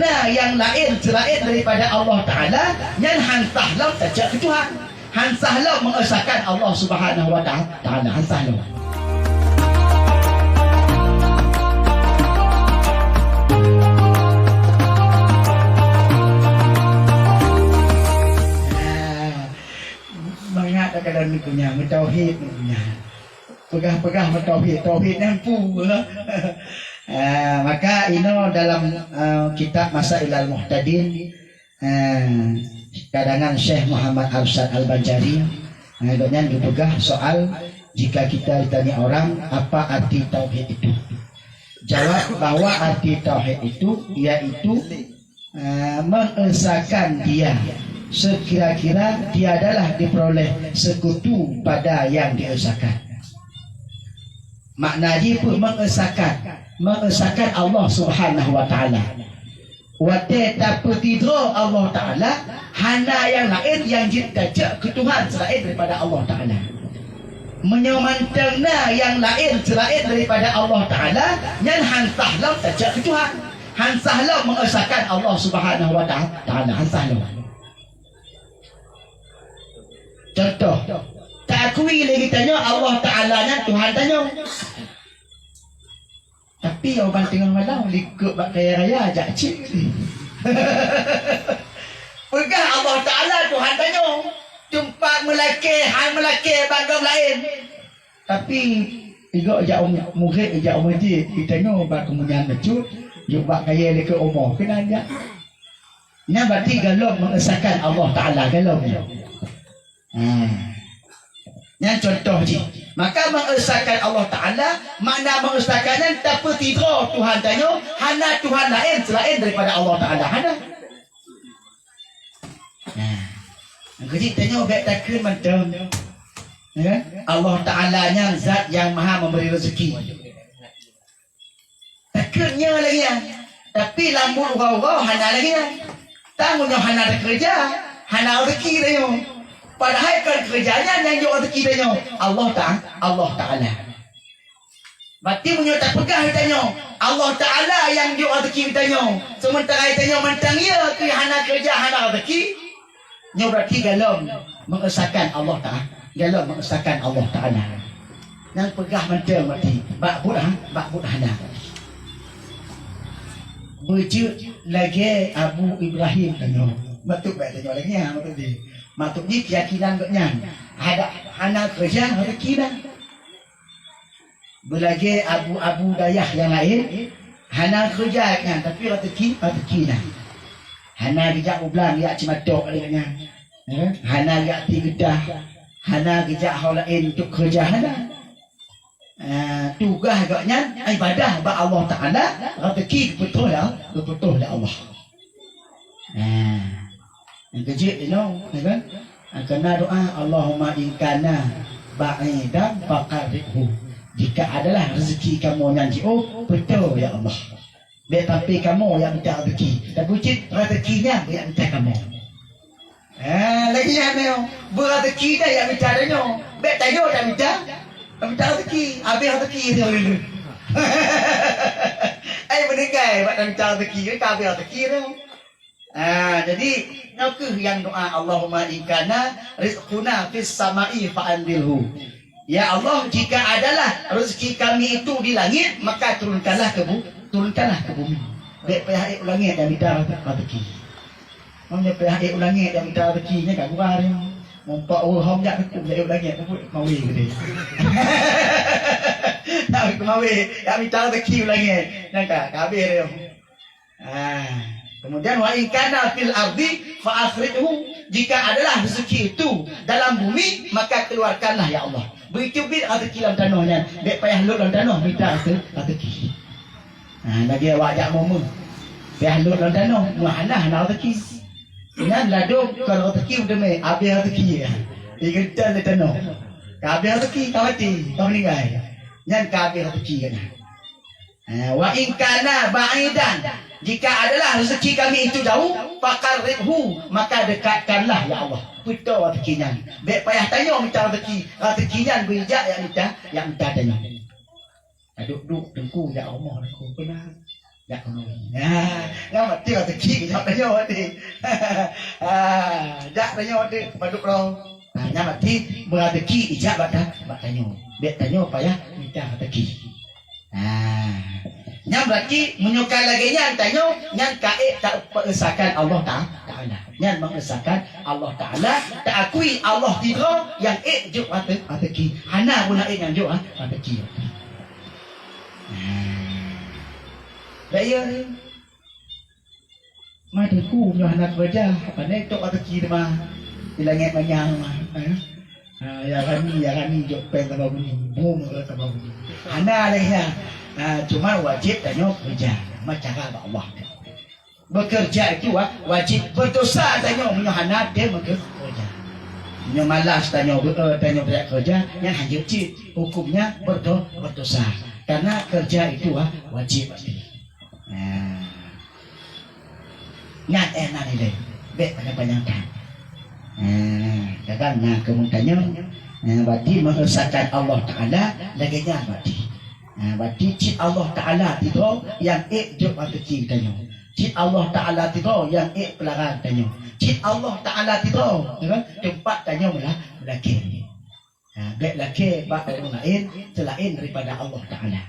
mentengna yang lain selain daripada Allah Ta'ala, yang hansahlah tajak ke Tuhan. Hansahlah mengesahkan Allah Subhanahu Wa Ta'ala. Hansahlah. Mengatakan dalam punya mentauhid punya. Pegah-pegah mentauhid. Tauhid nampu. Maka ini dalam kitab Masail al-Muhtadin karangan Syekh Muhammad Arsyad Al-Banjari, agaknya dipegah soal jika kita ditanya orang apa arti tauhid itu, jawab bahwa arti tauhid itu yaitu mengesahkan dia sekira-kira dia adalah diperoleh sekutu pada yang diesahkan. Maknanya pun mengesahkan Allah Subhanahu Wa Ta'ala. Wate taputidro Allah Ta'ala hana yang lain yang tajak ke Tuhan selain daripada Allah Ta'ala. Menyamantangna yang lain selain daripada Allah Ta'ala, yang hansahlah tajak ke Tuhan. Hansahlah mengesahkan Allah Subhanahu Wa Ta'ala. Hansahlah. Contoh, tak akui lagi tanya Allah Ta'ala nya Tuhan tanya. Tapi orang tengah malam likut bak kaya raya ajak cik. Pegah Allah Ta'ala Tuhan tanya. Jumpa melaki, hal melaki bangga lain. Tapi juga ajak murid, ajak majid, kita tanya bak kemudian becut, jumpa kaya likut umur. Kena ajak. Ini berarti galau mengesahkan Allah Ta'ala galau ni. Yang contoh je. Maka mengesahkan Allah Ta'ala, makna mengesahkannya tak tiga Tuhan tanya, hana Tuhan lain selain daripada Allah Ta'ala. Hana. Jadi tanya baik takkan macam Allah Ta'ala nya zat yang maha memberi rezeki. Takkannya lagi ya. Tapi lambut urau-urau hana lagi ya. Tangguhnya hana ada kerja, hana rezeki dia. Padahal kan kerjanya yang dia rezeki dia Allah Ta'ala. Berarti punya tak pegah tanya Allah Ta'ala yang dia rezeki tanya. Sementara tanya mentang ya ke hana kerja hana rezeki. Nya berarti galau mengesahkan Allah Ta'ala. Galau mengesahkan Allah Ta'ala. Yang pegah mentang berarti bakbud hana. Wujud lagi Abu Ibrahim tanya. Betul baik tanya lagi ya betul dia. Maksudnya keyakinan katnya ada hana kerja rezeki dah. Belagi abu dayah yang lain hana kerja kan tapi rezeki dah. Hana kerja ublan ya cimatok katanya. Hana ya tigedah. Hana kerja hal lain untuk kerja hana. Tugas katnya ibadah ba Allah Ta'ala, rezeki betul lah Allah. Yang kecil you kan? Kena doa Allahumma inkana ba'idan faqarribhu. Jika adalah rezeki kamu yang jauh, betul ya Allah. Biar tapi kamu yang minta rezeki. Dan bucit rezekinya yang minta kamu. Lagi yang ni, berrezeki dah yang minta dia. Biar tayo dah minta rezeki. Habis rezeki dia dulu. Meninggal buat minta rezeki kan habis rezeki dia. Jadi nakah yang doa Allahumma inkana rizquna fis sama'i fa'andilhu. Ya Allah, jika adalah rezeki kami itu di langit, maka turunkanlah ke bumi. Dek pihak langit dan minta rezeki. Mana pihak langit dan minta rezekinya kat luar ni. Mompak orang jak aku dek langit aku mawi gede. Nak aku mawi, ya minta rezeki langit. Nak habis dia. Kemudian wa in kana fil ardi fa akhrijhu, jika adalah rezeki itu dalam bumi maka keluarkanlah ya Allah. Begitu rezeki dalam tanahnya, dek payah lut dalam tanah minta rezeki. Bagi awak jak momo. Payah lut dalam tanah, muhanah nak rezeki. Dengan laduk kalau rezeki udah mai habis rezeki ya. Digedan dalam tanah. Habis rezeki kau mati, kau meninggal. Nyan habis rezeki kan. Wa in kana ba'idan, jika adalah rezeki kami itu jauh, faqarribhu, maka dekatkanlah ya Allah. Betul rezekinya. Baik payah tanya minta rezeki, rezekinya bijak yang minta tanya. Duduk tengku ya Allah aku pernah. Ya kono. Ngam mati ka teki ya tanyo ati. Ya tanyo ati paduk ro. Ngam mati berateki ijak badak tanyo. Bek tanyo payah minta teki. Nyam lagi menyukai lagi nyan tanyo nyan kae tak mengesahkan Allah Ta'ala. Nyan mengesahkan Allah Ta'ala tak akui Allah tiga yang juk ateki. Hana pun nak yang juk ateki. Daya ni madaku punya anak wajah apa ni tok ateki mah dilangit manyang mah. Ya kami juk pen sama bunyi bum sama bunyi. Hana lehnya. Cuma wajib tanyo kerja macam Allah. Bekerja itu wajib berdosa tanyo menyohanat dia bekerja. Yang malas tanyo kerja yang hanya cip hukumnya berdosa. Karena kerja itu wajib. Ngat enak ni deh. Bek pada panjangkan. Kadang kemudiannya wajib mengesahkan Allah Ta'ala lagi nya wajib. Berarti cik Allah Ta'ala itu yang juk ateki tanyo. Cik Allah Ta'ala itu yang pelarang tanyo. Cik Allah Ta'ala itu tempat tanyo melaki. Baik laki bak orang lain selain daripada Allah Ta'ala.